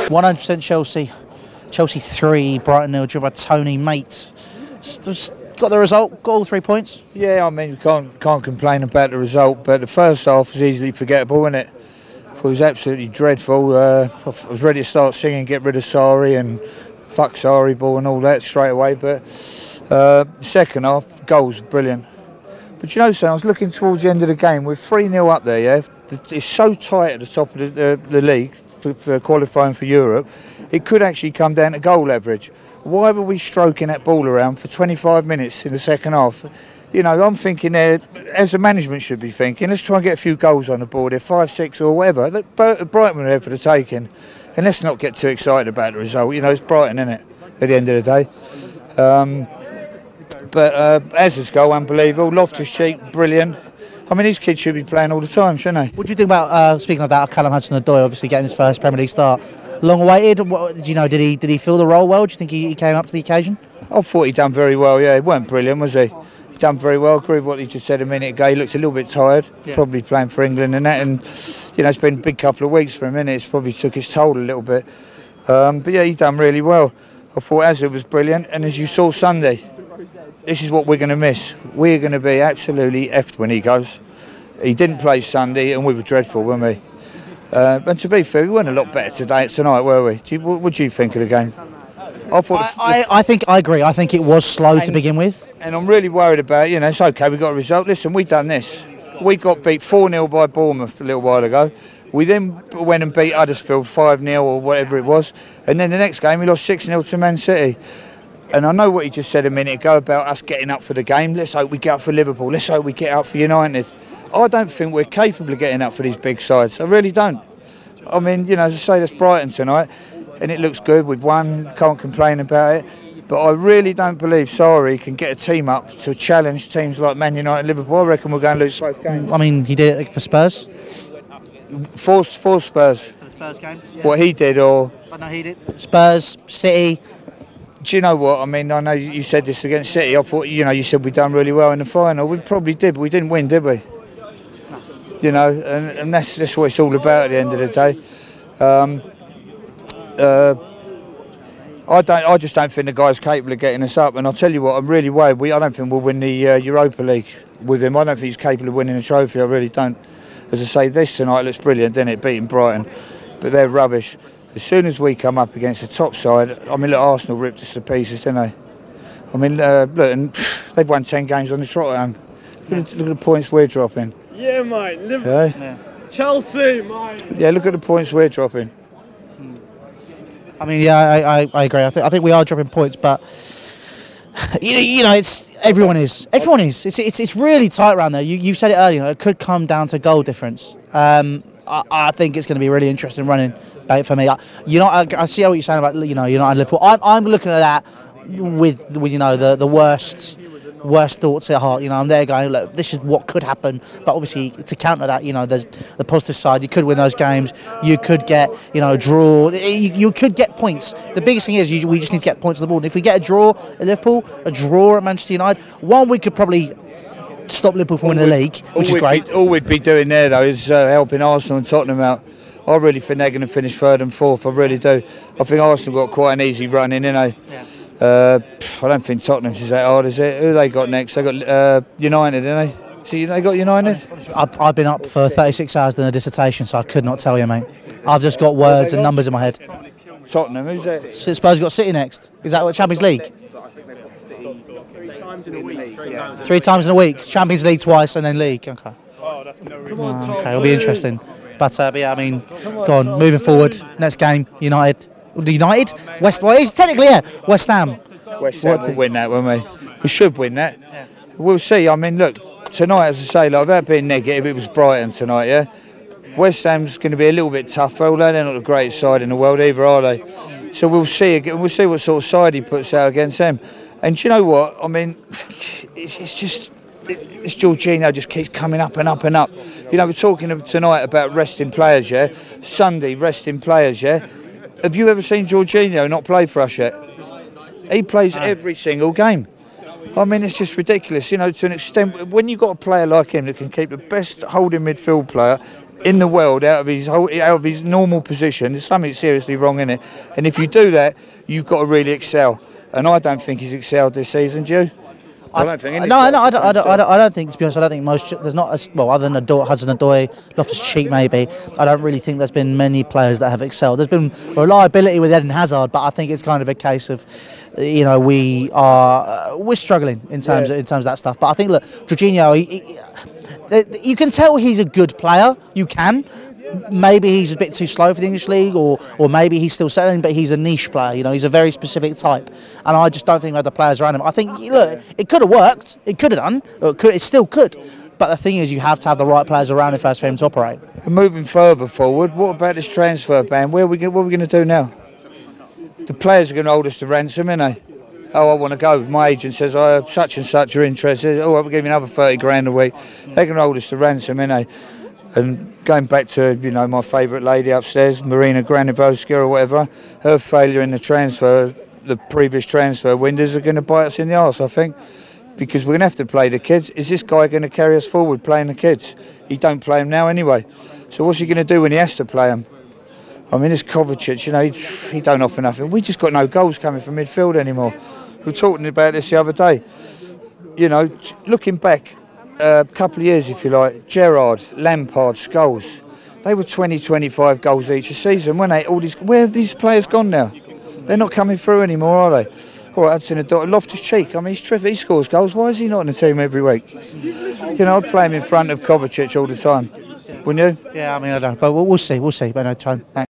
100% Chelsea. Chelsea 3, Brighton 0, driven by Tony Mate. Just got the result, got all 3 points. Yeah, I mean, we can't complain about the result, but the first half was easily forgettable, wasn't it? It was absolutely dreadful. I was ready to start singing, get rid of Sarri and fuck Sarri ball and all that straight away, but second half, goals brilliant. But you know, so I was looking towards the end of the game. We're 3-0 up there, yeah? It's so tight at the top of the league for qualifying for Europe. It could actually come down to goal average. Why were we stroking that ball around for 25 minutes in the second half? You know, I'm thinking there, as the management should be thinking, let's try and get a few goals on the board there, 5, 6 or whatever. Brighton were there for the taking. And let's not get too excited about the result. You know, it's Brighton, isn't it, at the end of the day. But Hazard's goal, unbelievable. Loftus-Cheek, brilliant. I mean, these kids should be playing all the time, shouldn't they? What do you think about, speaking of that, Callum Hudson-Odoi obviously getting his first Premier League start? Long awaited. Did you know? Did he fill the role well? Do you think he came up to the occasion? I thought he done very well. Yeah, he weren't brilliant, was he? He done very well. Agree with what he just said a minute ago. He looked a little bit tired, probably playing for England and that. And you know, it's been a big couple of weeks for him, innit? It's probably took his toll a little bit. But yeah, he done really well. I thought Hazard was brilliant, and as you saw Sunday, this is what we're going to miss. We're going to be absolutely effed when he goes. He didn't play Sunday, and we were dreadful, weren't we? And to be fair, we weren't a lot better tonight, were we? What do you think of the game? I think I agree. I think it was slow to begin with. And I'm really worried about, you know, it's okay, we got a result. Listen, we've done this. We got beat 4-0 by Bournemouth a little while ago. We then went and beat Huddersfield 5-0 or whatever it was. And then the next game, we lost 6-0 to Man City. And I know what you just said a minute ago about us getting up for the game. Let's hope we get up for Liverpool. Let's hope we get up for United. I don't think we're capable of getting up for these big sides. I really don't. I mean, you know, as I say, that's Brighton tonight, and it looks good. We've won, can't complain about it. But I really don't believe Sarri can get a team up to challenge teams like Man United and Liverpool. I reckon we're going to lose both games. I mean, he did it for Spurs. For Spurs. For the Spurs game? Yeah. What he did, or? I know he did. Spurs, City. Do you know what? I mean, I know you said this against City. I thought, you know, you said we'd done really well in the final. We probably did, but we didn't win, did we? You know, and that's what it's all about at the end of the day. I just don't think the guy's capable of getting us up. And I'll tell you what, I'm really worried. I don't think we'll win the Europa League with him. I don't think he's capable of winning a trophy. I really don't. As I say, this tonight looks brilliant, didn't it? Beating Brighton, but they're rubbish. As soon as we come up against the top side, I mean, look, Arsenal ripped us to pieces, didn't they? I mean, look, and they've won 10 games on the trot at home. Look at the points we're dropping. Yeah, mate. Yeah. Chelsea, mate. Yeah, look at the points we're dropping. I mean, yeah, I agree. I think we are dropping points, but you know, everyone is. It's really tight around there. You said it earlier. You know, it could come down to goal difference. I think it's going to be really interesting running for me. I see what you're saying about United Liverpool. I'm looking at that with you know the worst thoughts at heart. You know, I'm there going, look, this is what could happen. But obviously, to counter that, you know, there's the positive side. You could win those games. You could get, you know, a draw. You could get points. The biggest thing is we just need to get points on the board. And if we get a draw at Liverpool, a draw at Manchester United, we could probably stop Liverpool from winning the league, which is great. All we'd be doing there, though, is helping Arsenal and Tottenham out. I really think they're going to finish third and fourth. I really do. I think Arsenal got quite an easy run in, didn't they? Yeah. I don't think Tottenham's is that hard, is it? Who they got next? They got United, didn't they? See, they got United. I've been up for 36 hours doing a dissertation, so I could not tell you, mate. I've just got words and numbers in my head. Tottenham, who's that? Spurs got City next. Is that what Champions League? 3 times in a week. Champions League twice and then League. Okay. Okay, it'll be interesting. But yeah, I mean, go on. Moving forward, next game, United. West Ham. West Ham will win that, won't we? We should win that. Yeah. We'll see. I mean, look, tonight, as I say, like, without being negative, it was Brighton tonight, yeah? West Ham's going to be a little bit tougher, although they're not the greatest side in the world either, are they? So we'll see what sort of side he puts out against them. And do you know what? I mean, it's just... This Jorginho just keeps coming up and up and up. You know, we're talking tonight about resting players, yeah? Sunday, resting players, yeah? Have you ever seen Jorginho not play for us yet? He plays every single game. I mean, it's just ridiculous, you know, to an extent. When you've got a player like him that can keep the best holding midfield player in the world out of his normal position. There's something seriously wrong in it. And if you do that, you've got to really excel. And I don't think he's excelled this season, do you? I don't think any. No, I don't think, to be honest, I don't think there's not as well, other than Hudson-Odoi, Loftus-Cheek maybe. I don't really think there's been many players that have excelled. There's been reliability with Eden Hazard, but I think it's kind of a case of, you know, we're struggling in terms of that stuff. But I think, look, Jorginho, you can tell he's a good player. You can. Maybe he's a bit too slow for the English league, or maybe he's still settling, but he's a niche player. You know, he's a very specific type, and I just don't think we have the players around him. I think, look, it could have worked, it could have done, it still could. But the thing is, you have to have the right players around him first for him to operate. And moving further forward, what about this transfer ban? What are we going to do now? The players are going to hold us to ransom, innit? Oh, I want to go. My agent says, such and such are interested. Oh, we'll give you another 30 grand a week. They're going to hold us to ransom, innit? And going back to, you know, my favourite lady upstairs, Marina Granovska or whatever, her failure in the previous transfer windows are going to bite us in the arse, I think, because we're going to have to play the kids. Is this guy going to carry us forward playing the kids? He don't play them now anyway. So what's he going to do when he has to play them? I mean, this Kovacic, you know, he don't offer nothing. We just got no goals coming from midfield anymore. We were talking about this the other day. You know, looking back, a couple of years, if you like, Gerrard, Lampard, Scholes, they were 20, 25 goals each a season, weren't they? Where have these players gone now? They're not coming through anymore, are they? All right, Hudson-Odoi, Loftus-Cheek, I mean, he's terrific, he scores goals. Why is he not in the team every week? You know, I'd play him in front of Kovacic all the time, wouldn't you? Yeah, I mean, I don't know, but we'll see, but no time. Thanks.